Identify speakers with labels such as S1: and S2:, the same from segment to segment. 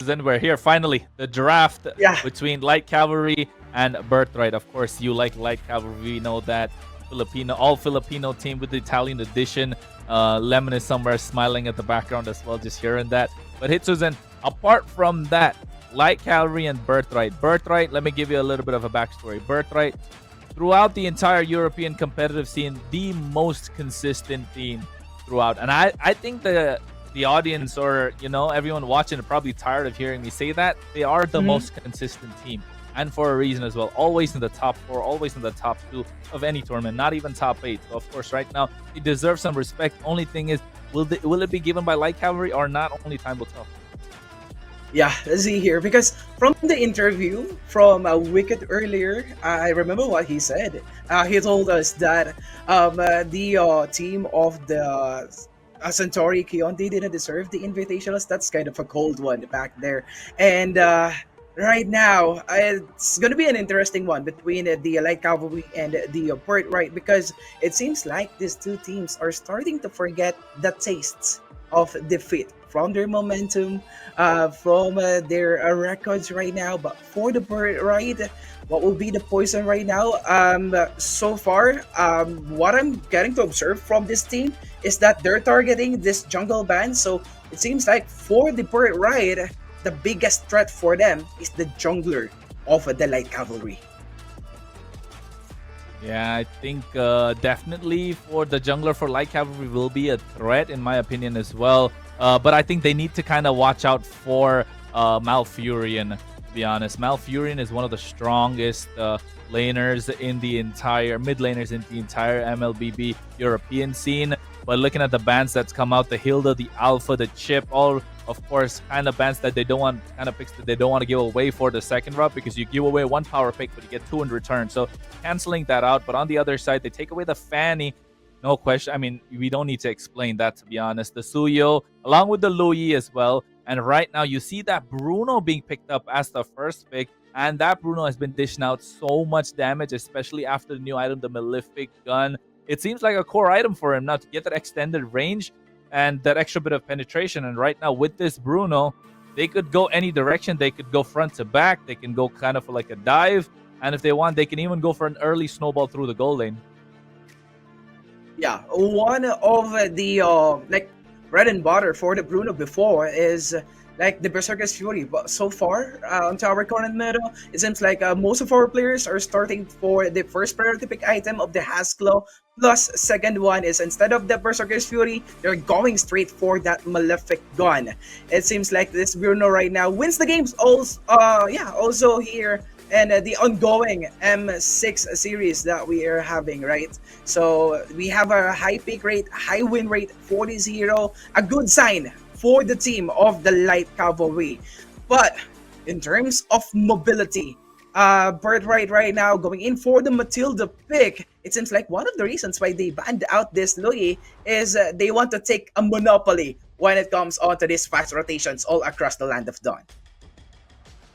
S1: Then we're here finally. The draft
S2: Yeah,
S1: between Light Cavalry and Birthright. Of course, you like Light Cavalry. We know that all Filipino team with the Italian edition. Lemon is somewhere smiling at the background as well, just hearing that. But Hitsuzen, apart from that, Light Cavalry and Birthright. Birthright, let me give you a little bit of a backstory. Birthright, throughout the entire European competitive scene, the most consistent team throughout. And I think the audience, or everyone watching are probably tired of hearing me say that. They are the
S2: mhm.
S1: most consistent team, and for a reason as well. Always in the top 4, always in the top 2 of any tournament, not even top 8. So of course right now they deserve some respect. Only thing is, will it be given by Light Cavalry or not? Only time will tell.
S2: Yeah, let's see here. Because from the interview from Wicked earlier, I remember what he said. He told us that the team of the Centauri Kion, they didn't deserve the invitationals. That's kind of a cold one back there. And right now, it's going to be an interesting one between the Light Cavalry and the Birthright, because it seems like these two teams are starting to forget the tastes of defeat from their momentum, from their records right now. But for the Birthright, what will be the poison right now? So far, what I'm getting to observe from this team is that they're targeting this jungle band. So it seems like for the Birthright, the biggest threat for them is the jungler of the Light Cavalry.
S1: Yeah, I think definitely for the jungler for Light Cavalry will be a threat in my opinion as well. But I think they need to kind of watch out for Malfurion, to be honest. Malfurion is one of the strongest laners in the entire, mid laners in the entire MLBB European scene. But looking at the bans that's come out, the Hilda, the Alpha, the Chip, all of course kind of bans that they don't want, kind of picks that they don't want to give away for the second route, because you give away one power pick but you get 2 in return. So canceling that out. But on the other side, they take away the Fanny. No question. I mean, we don't need to explain that, to be honest. The Suyo, along with the Louis as well. And right now, you see that Bruno being picked up as the first pick. And that Bruno has been dishing out so much damage, especially after the new item, the Malefic Gun. It seems like a core item for him now to get that extended range and that extra bit of penetration. And right now, with this Bruno, they could go any direction. They could go front to back. They can go kind of like a dive. And if they want, they can even go for an early snowball through the goal lane.
S2: Yeah, one of the like bread and butter for the Bruno before is like the Berserker's Fury. But so far, onto our current meta, it seems like most of our players are starting for the first priority pick item of the Haskell. Plus, second one is, instead of the Berserker's Fury, they're going straight for that Malefic Gun. It seems like this Bruno right now wins the games. Also, also here, and the ongoing M6 series that we are having, right? So we have a high pick rate, high win rate, 40-0, a good sign for the team of the Light Cavalry. But in terms of mobility, Birthright right now going in for the Matilda pick. It seems like one of the reasons why they banned out this Louis is they want to take a monopoly when it comes on to these fast rotations all across the Land of Dawn.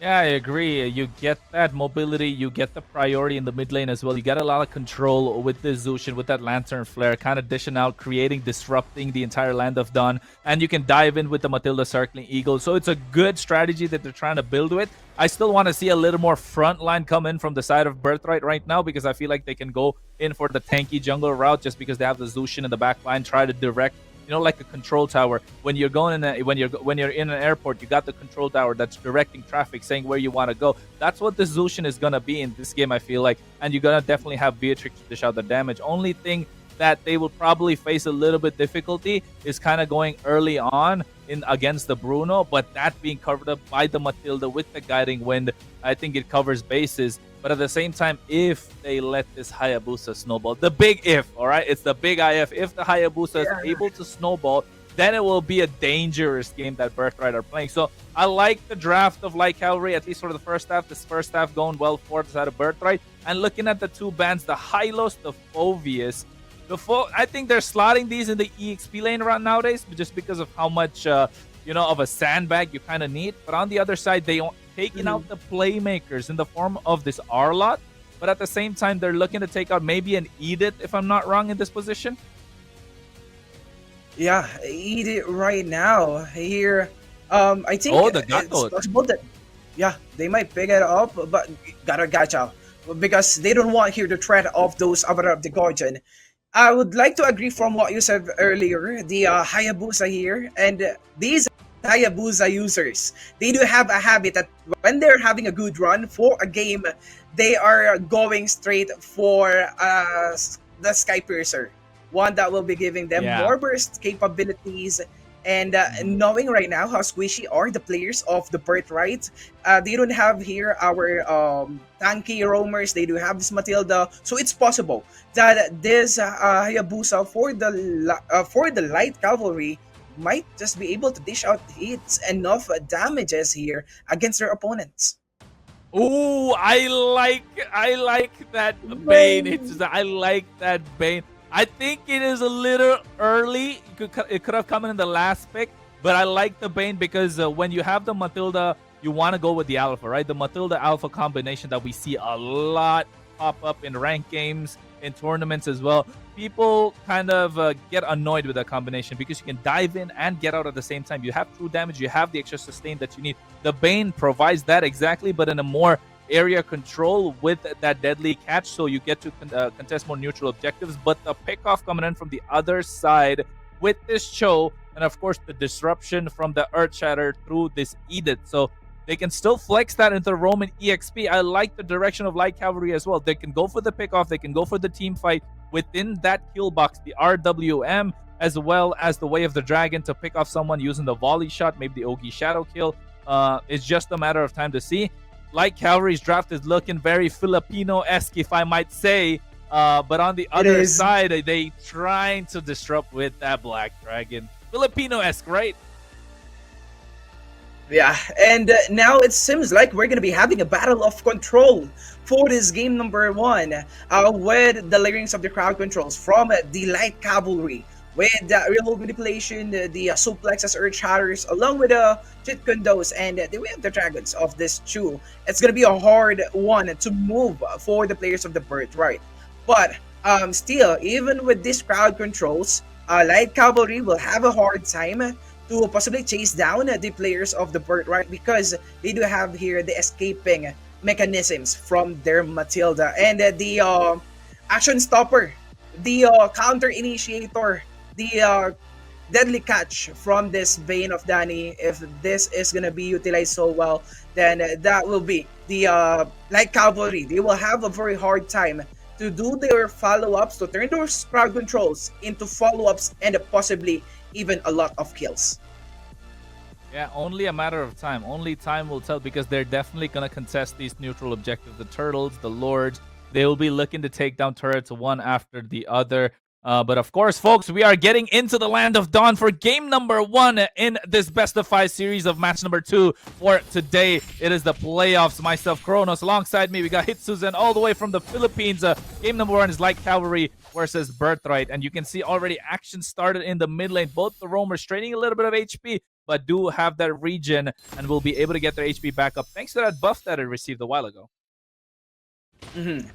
S1: Yeah, I agree. You get that mobility, you get the priority in the mid lane as well. You get a lot of control with this Zushin, with that Lantern Flare, kind of dishing out, creating, disrupting the entire Land of Dawn. And you can dive in with the Matilda Circling Eagle. So it's a good strategy that they're trying to build with. I still want to see a little more front line come in from the side of Birthright right now, because I feel like they can go in for the tanky jungler route just because they have the Zushin in the back line, try to direct, like a control tower. When you're going in when you're in an airport, you got the control tower that's directing traffic, saying where you want to go. That's what the Zushin is gonna be in this game, I feel like. And you're gonna definitely have Beatrix to dish out the damage. Only thing that they will probably face a little bit difficulty is kind of going early on in against the Bruno, but that being covered up by the Matilda with the Guiding Wind, I think it covers bases. But at the same time, if they let this Hayabusa snowball, the big if, all right? It's the big IF. If the Hayabusa is able to snowball, then it will be a dangerous game that Birthright are playing. So I like the draft of Light Cavalry, at least for the first half. This first half going well for the side of Birthright. And looking at the two bans, the Hylos, the Phoveus. I think they're slotting these in the EXP lane around nowadays, just because of how much, of a sandbag you kind of need. But on the other side, they taking out the playmakers in the form of this Arlot, but at the same time they're looking to take out maybe an Edith, if I'm not wrong, in this position.
S2: Yeah, eat it right now. Here, I think
S1: Oh, the
S2: it's
S1: Gatot.
S2: possible that yeah, they might pick it up, but gotta gotcha because they don't want here to threat of those Avatar of the Guardian. I would like to agree from what you said earlier. The Hayabusa here and these Hayabusa users, they do have a habit that when they're having a good run for a game, they are going straight for the Sky Piercer, one that will be giving them
S1: Yeah.
S2: more burst capabilities. And
S1: Mhm.
S2: knowing right now how squishy are the players of the Birthright, they don't have here our tanky roamers. They do have this Matilda, so it's possible that this Hayabusa for the light cavalry might just be able to dish out hits enough damages here against their opponents.
S1: Ooh, I like that Bane.
S2: Well,
S1: I like that Bane. I think it is a little early. It could have come in the last pick, but I like the Bane because when you have the Matilda, you want to go with the Alpha, right? The Matilda Alpha combination that we see a lot pop up in ranked games, in tournaments as well. People kind of get annoyed with that combination because you can dive in and get out at the same time. You have true damage, you have the extra sustain that you need. The Bane provides that exactly, but in a more area control with that deadly catch, so you get to contest more neutral objectives. But the pickoff coming in from the other side with this Cho, and of course the disruption from the Earth Shatter through this Edict. So they can still flex that into Roman EXP. I like the direction of Light Cavalry as well. They can go for the pickoff, they can go for the team fight within that kill box, the RWM, as well as the Way of the Dragon to pick off someone using the volley shot, maybe the Ogi Shadow kill. It's just a matter of time to see. Light Cavalry's draft is looking very Filipino-esque, if I might say. But on the
S2: it
S1: other
S2: is.
S1: side, they trying to disrupt with that Black Dragon. Filipino-esque, right?
S2: Yeah, and now it seems like we're gonna be having a battle of control for this game number one, with the layerings of the crowd controls from the light cavalry, with the real manipulation, the suplexes, earth shatters, along with the chit condos and the way of the dragons of this Chu. It's gonna be a hard one to move for the players of the Birthright, but still, even with these crowd controls, light cavalry will have a hard time to possibly chase down the players of the Birthright because they do have here the escaping mechanisms from their Matilda and the action stopper, the counter initiator, the deadly catch from this Bane of Danny. If this is gonna be utilized so well, then that will be the Light Cavalry. They will have a very hard time to do their follow-ups, to turn those crowd controls into follow-ups and possibly even a lot of kills.
S1: Yeah, only a matter of time. Only time will tell because they're definitely going to contest these neutral objectives. The Turtles, the Lords, they will be looking to take down turrets one after the other. But of course, folks, we are getting into the Land of Dawn for game number one in this best of 5 series of match number 2 for today. It is the playoffs. Myself, Kronos, alongside me, we got Hitsuzen all the way from the Philippines. Game number 1 is Light Cavalry versus Birthright. And you can see already action started in the mid lane. Both the roamers training a little bit of HP, but do have that regen and will be able to get their HP back up thanks to that buff that it received a while ago.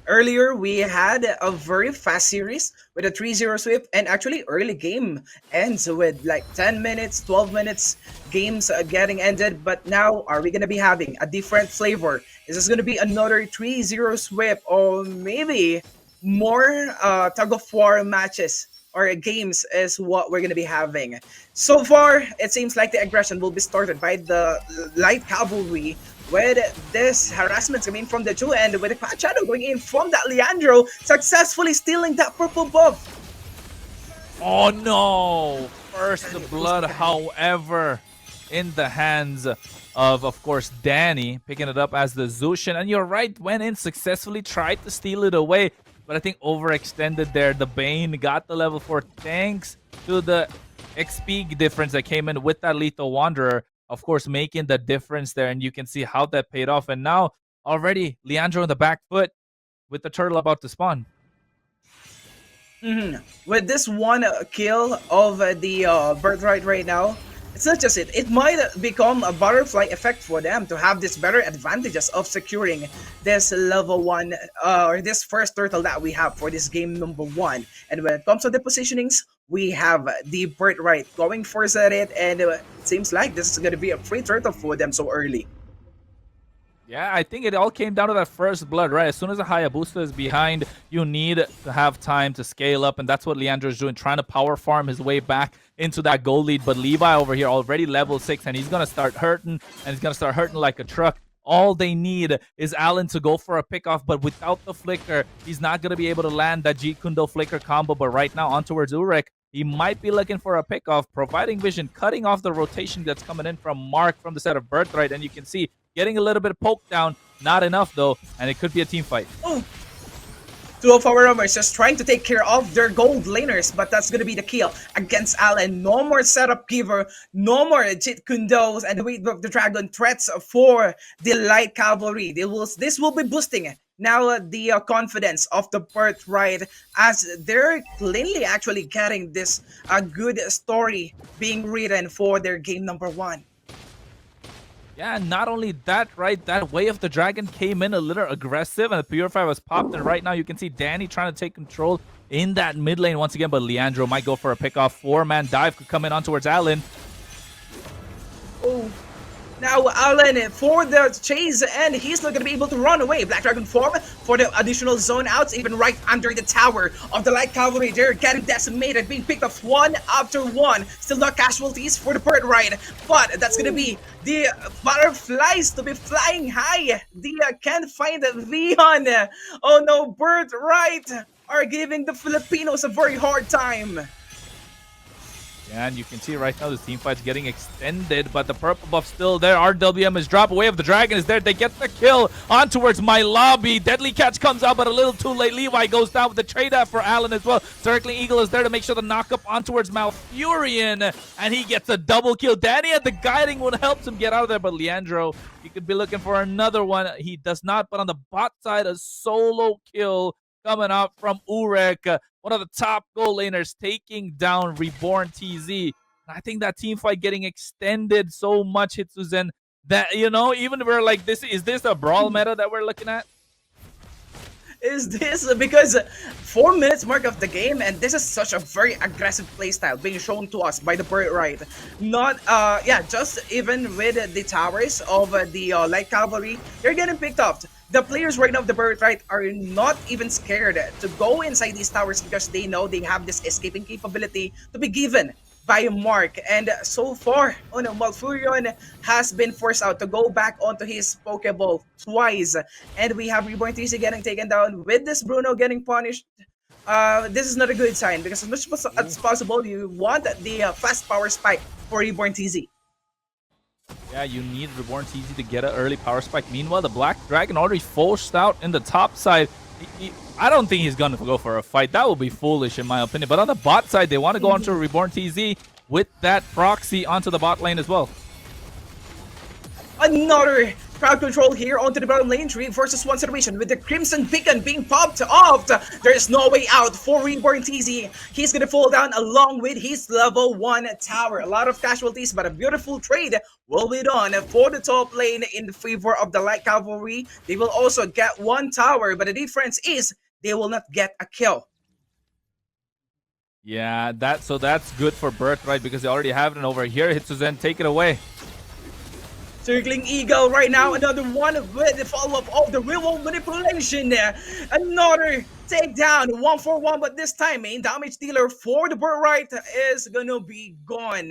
S2: Earlier, we had a very fast series with a 3-0 sweep, and actually, early game ends with like 10 minutes, 12 minutes, games getting ended. But now, are we going to be having a different flavor? Is this going to be another 3-0 sweep, or maybe more tug of war matches or games is what we're going to be having? So far, it seems like the aggression will be started by the light cavalry with this harassment coming from the two, and with the Cloud Shadow going in from that Leandro, successfully stealing that purple buff.
S1: Oh no! First blood, however, in the hands of course, Danny, picking it up as the Zushin. And you're right, went in successfully, tried to steal it away, but I think overextended there. The Bane got the level 4 thanks to the XP difference that came in with that Lethal Wanderer. Of course, making the difference there, and you can see how that paid off. And now, already, Leandro in the back foot with the turtle about to spawn.
S2: With this one kill of the Birthright right now, it's not just it. It might become a butterfly effect for them to have this better advantages of securing this level 1 or this first turtle that we have for this game number 1. And when it comes to the positionings, we have the Birthright going for Zedit, and it seems like this is going to be a free turtle for them so early.
S1: Yeah, I think it all came down to that first blood, right? As soon as a Hayabusa is behind, you need to have time to scale up, and that's what Leandro is doing, trying to power farm his way back into that goal lead. But Levi over here already level 6, and he's going to start hurting, and he's going to start hurting like a truck. All they need is Allen to go for a pickoff, but without the flicker, he's not going to be able to land that Jeet Kune Do flicker combo. But right now, on towards Urek, he might be looking for a pickoff, providing vision, cutting off the rotation that's coming in from Mark from the set of Birthright. And you can see getting a little bit of poke down, not enough though, and it could be a team fight.
S2: Oh. Two of our roamers just trying to take care of their gold laners, but that's gonna be the kill against Allen. No more setup giver, no more Jeet Kune Dos and the Wave of the Dragon threats for the Light Cavalry. This will be boosting now the confidence of the Birthright, as they're cleanly actually getting this good story being written for their game number 1.
S1: Yeah, and not only that, right, that Way of the Dragon came in a little aggressive, and the Purify was popped, and right now you can see Danny trying to take control in that mid lane once again, but Leandro might go for a pickoff. 4-man dive could come in on towards Allen.
S2: Oh. Now Allen for the chase, and he's not going to be able to run away. Black Dragon form for the additional zone outs, even right under the tower of the Light Cavalry. They're getting decimated, being picked off one after one. Still not casualties for the Birthright, but that's going to be the butterflies to be flying high. The can't find Vion. Oh no, Birthright are giving the Filipinos a very hard time.
S1: And you can see right now the team fight's getting extended, but the purple buff still there. RWM is dropped. Way of the Dragon is there. They get the kill on towards my lobby. Deadly Catch comes out, but a little too late. Levi goes down with the trade out for Allen as well. Circling Eagle is there to make sure the knock up on towards Malfurion, and he gets a double kill. Danny at the guiding would help him get out of there, but Leandro, he could be looking for another one. He does not, but on the bot side, a solo kill coming out from Urek, one of the top goal laners, taking down Reborn TZ. I think that team fight getting extended so much, Hitsuzen, that, you know, even we're like, is this a brawl meta that we're looking at?
S2: Is this because 4 minutes mark of the game, and this is such a very aggressive playstyle being shown to us by the Birthright. Not just even with the towers of the Light Cavalry, they're getting picked off. The players right now of the Birthright are not even scared to go inside these towers because they know they have this escaping capability to be given by Mark. And so far, Malfurion has been forced out to go back onto his Pokeball twice. And we have Reborn TC getting taken down with this Bruno getting punished. This is not a good sign because as much as possible, you want the fast power spike for Reborn TZ.
S1: Yeah, you need Reborn TZ to get an early power spike. Meanwhile, the Black Dragon already forced out in the top side. I don't think he's going to go for a fight. That would be foolish in my opinion. But on the bot side, they want to go onto Reborn TZ with that proxy onto the bot lane as well.
S2: Another crowd control here onto the bottom lane. 3 versus 1 situation with the Crimson Beacon being popped off. There is no way out for Reborn TZ. He's gonna fall down along with his level 1 tower. A lot of casualties, but a beautiful trade will be done for the top lane in favor of the Light Cavalry. They will also get 1 tower, but the difference is they will not get a kill.
S1: Yeah, that's good for Birthright because they already have it over here. Hitsuzen, take it away.
S2: Circling Eagle right now, another one with the follow-up of the real manipulation there. Another takedown, 1-for-1, but this time main damage dealer for the Birthright is gonna be gone.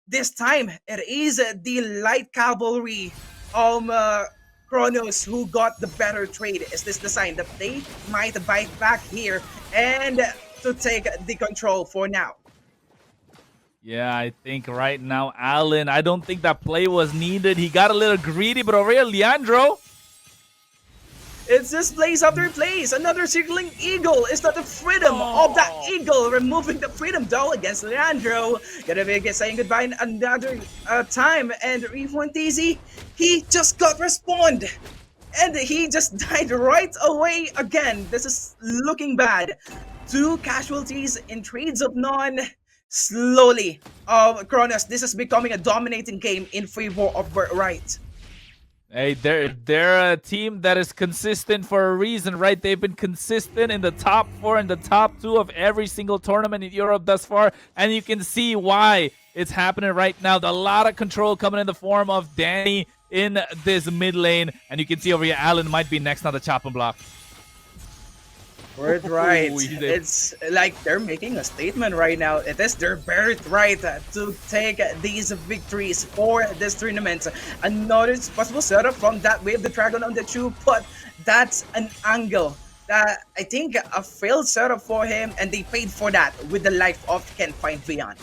S2: This time, it is the Light Cavalry Kronos who got the better trade. Is this the sign that they might bite back here and to take the control for now?
S1: Yeah, I think right now, Allen, I don't think that play was needed. He got a little greedy, but over here, Leandro.
S2: It's just plays after plays. Another circling Eagle. Is not the freedom of that Eagle removing the freedom though against Leandro. Gonna be saying goodbye another time. And Reborn TZ, he just got respawned. And he just died right away again. This is looking bad. 2 casualties in trades of none. Slowly, Kronos, this is becoming a dominating game in favor of Birthright.
S1: Hey, they're a team that is consistent for a reason, right? They've been consistent in the top 4 and the top 2 of every single tournament in Europe thus far, and you can see why. It's happening right now. A lot of control coming in the form of Danny in this mid lane. And you can see over here, Allen might be next on the chopping block.
S2: Birthright.
S1: Ooh, he's
S2: It's like they're making a statement right now. It is their birthright to take these victories for this tournament. Another possible setup from that wave, the dragon on the two, but that's an angle that I think a failed setup for him, and they paid for that with the life of Can't Find Beyond.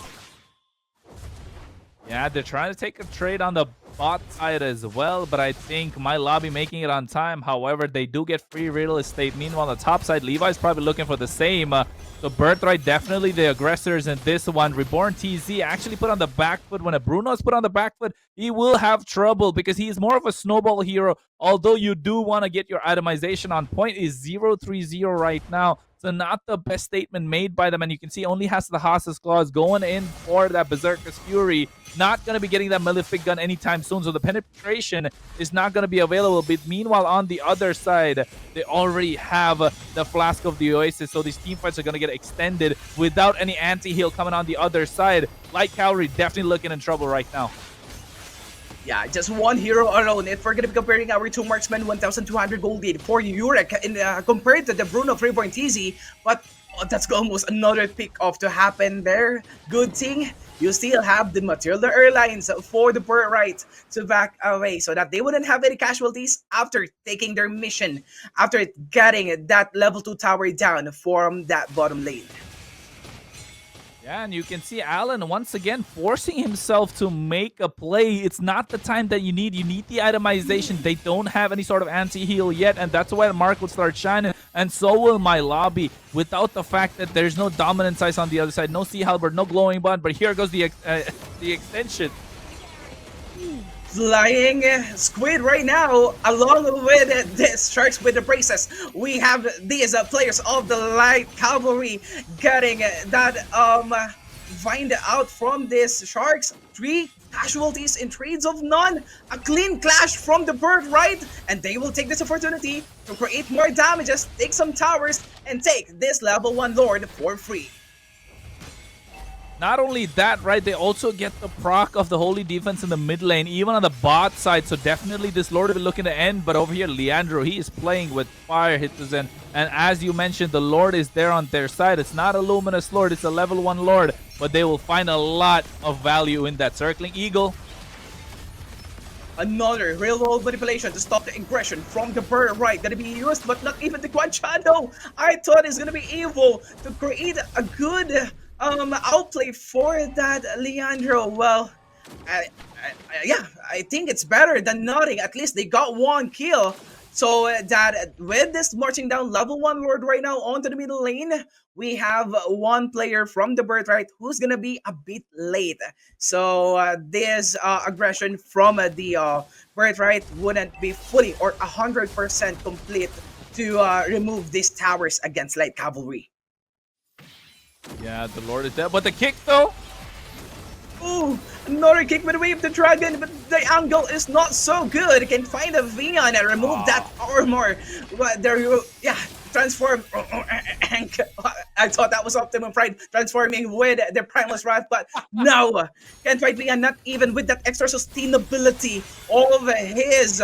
S1: Yeah, they're trying to take a trade on the bot side as well, but I think my lobby making it on time. However, they do get free real estate. Meanwhile, on the top side, Levi's probably looking for the same. So Birthright definitely the aggressors in this one. Reborn TZ actually put on the back foot. When a Bruno's put on the back foot, he will have trouble because he's more of a snowball hero. Although you do want to get your itemization on point, is 0-3-0 right now. So not the best statement made by them. And you can see only has the Haas's Claws going in for that Berserker's Fury. Not going to be getting that Malefic gun anytime soon. So the penetration is not going to be available. But meanwhile, on the other side, they already have the Flask of the Oasis. So these team fights are going to get extended without any anti-heal coming on the other side. Light Cavalry definitely looking in trouble right now.
S2: Yeah, just one hero alone. If we're gonna be comparing our two marksmen, 1,200 gold lead for Yurek compared to the Bruno Freeborn TZ, but that's almost another pick off to happen there. Good thing you still have the Matilda Airlines for the Birthright to back away so that they wouldn't have any casualties after taking their mission, after getting that level 2 tower down from that bottom lane.
S1: Yeah, and you can see Allen once again forcing himself to make a play. It's not the time that you need. You need the itemization. They don't have any sort of anti-heal yet, and that's why Mark will start shining, and so will my lobby. Without the fact that there's no dominance ice on the other side, no Sea Halberd, no glowing bond, but here goes the extension.
S2: Flying squid right now, along with the sharks with the braces. We have these players of the light cavalry getting that find out from these sharks. 3 casualties in trades of none. A clean clash from the Birthright, and they will take this opportunity to create more damages, take some towers, and take this level 1 Lord for free.
S1: Not only that, right, they also get the proc of the Holy Defense in the mid lane, even on the bot side. So definitely this Lord will be looking to end. But over here, Leandro, he is playing with fire hitters. And as you mentioned, the Lord is there on their side. It's not a Luminous Lord, it's a level 1 Lord. But they will find a lot of value in that. Circling Eagle.
S2: Another real-world manipulation to stop the aggression from the Birthright gonna be used, but not even the Quan Shadow. I thought it's gonna be evil to create a good outplay for that Leandro. Well, yeah, I think it's better than nothing. At least they got 1 kill. So that with this marching down level 1 Lord right now onto the middle lane, we have 1 player from the Birthright who's gonna be a bit late. So this aggression from the Birthright wouldn't be fully or 100% complete to remove these towers against Light Cavalry.
S1: Yeah, the Lord is dead. But the kick, though?
S2: Ooh, another kick with a wave the dragon, but the angle is not so good. It can find a Vion and remove that armor. But there you go. Yeah, transform. I thought that was Optimum Pride transforming with the Primal's Wrath, but no. Can't fight Vion, not even with that extra sustainability of his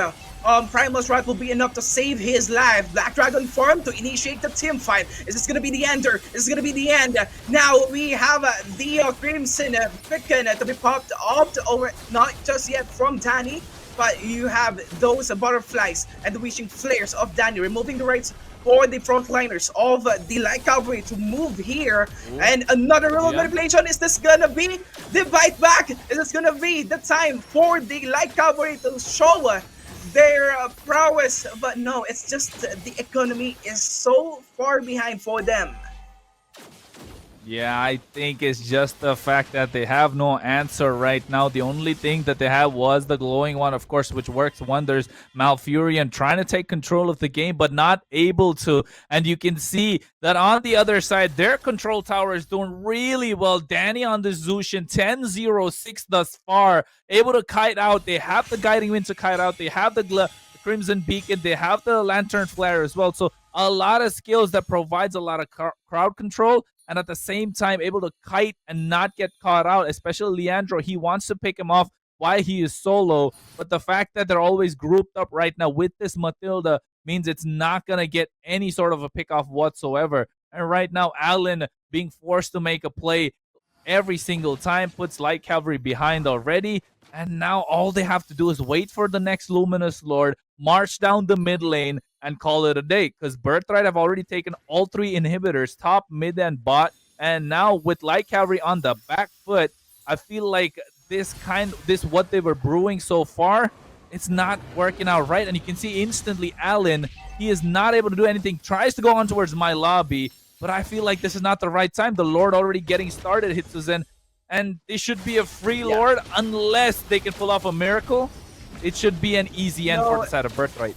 S2: Primal's Wrath will be enough to save his life. Black Dragon form to initiate the team fight. Is this gonna be the ender? Is this gonna be the end? Now we have the Crimson Beacon to be popped up over, not just yet from Danny, but you have those butterflies and the wishing flares of Danny, removing the rights for the frontliners of the Light Cavalry to move here. Ooh. And another real manipulation. Is this gonna be the bite back? Is this gonna be the time for the Light Cavalry to show their prowess? But no, it's just the economy is so far behind for them.
S1: Yeah, I think it's just the fact that they have no answer right now. The only thing that they have was the glowing one, of course, which works wonders. Malfurion trying to take control of the game, but not able to. And you can see that on the other side, their control tower is doing really well. Danny on the Zushin, 10-0-6 thus far, able to kite out. They have the guiding wind to kite out. They have the Crimson Beacon. They have the Lantern Flare as well. So a lot of skills that provides a lot of crowd control, and at the same time able to kite and not get caught out. Especially Leandro, he wants to pick him off while he is solo, but the fact that they're always grouped up right now with this Matilda means it's not gonna get any sort of a pick off whatsoever. And right now, Allen being forced to make a play every single time puts Light Cavalry behind already. And now all they have to do is wait for the next Luminous Lord, march down the mid lane, and call it a day. Because Birthright have already taken all three inhibitors, top, mid, and bot. And now with Light Cavalry on the back foot, I feel like this what they were brewing so far, it's not working out right. And you can see instantly Allen, he is not able to do anything, tries to go on towards my lobby, but I feel like this is not the right time. The Lord already getting started, Hitsuzen, and this should be a free Lord unless they can pull off a miracle. It should be an easy end for the side of Birthright.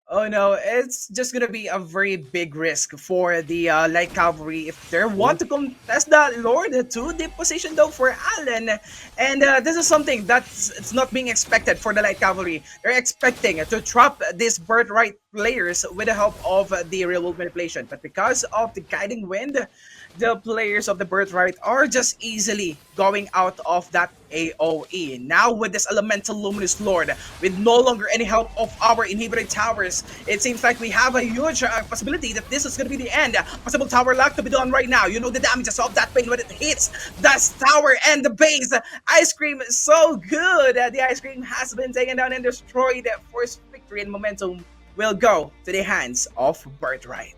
S2: Oh no, it's just gonna be a very big risk for the Light Cavalry if they want to contest the Lord to the position though for Allen. And this is something that's it's not being expected for the Light Cavalry. They're expecting to trap these Birthright players with the help of the real world manipulation. But because of the guiding wind, the players of the Birthright are just easily going out of that AoE. Now with this Elemental Luminous Lord, with no longer any help of our inhibited towers, it seems like we have a huge possibility that this is going to be the end. Possible tower lock to be done right now. You know the damages of that pain when it hits the tower and the base. Ice Cream is so good. The Ice Cream has been taken down and destroyed. First victory and momentum will go to the hands of Birthright.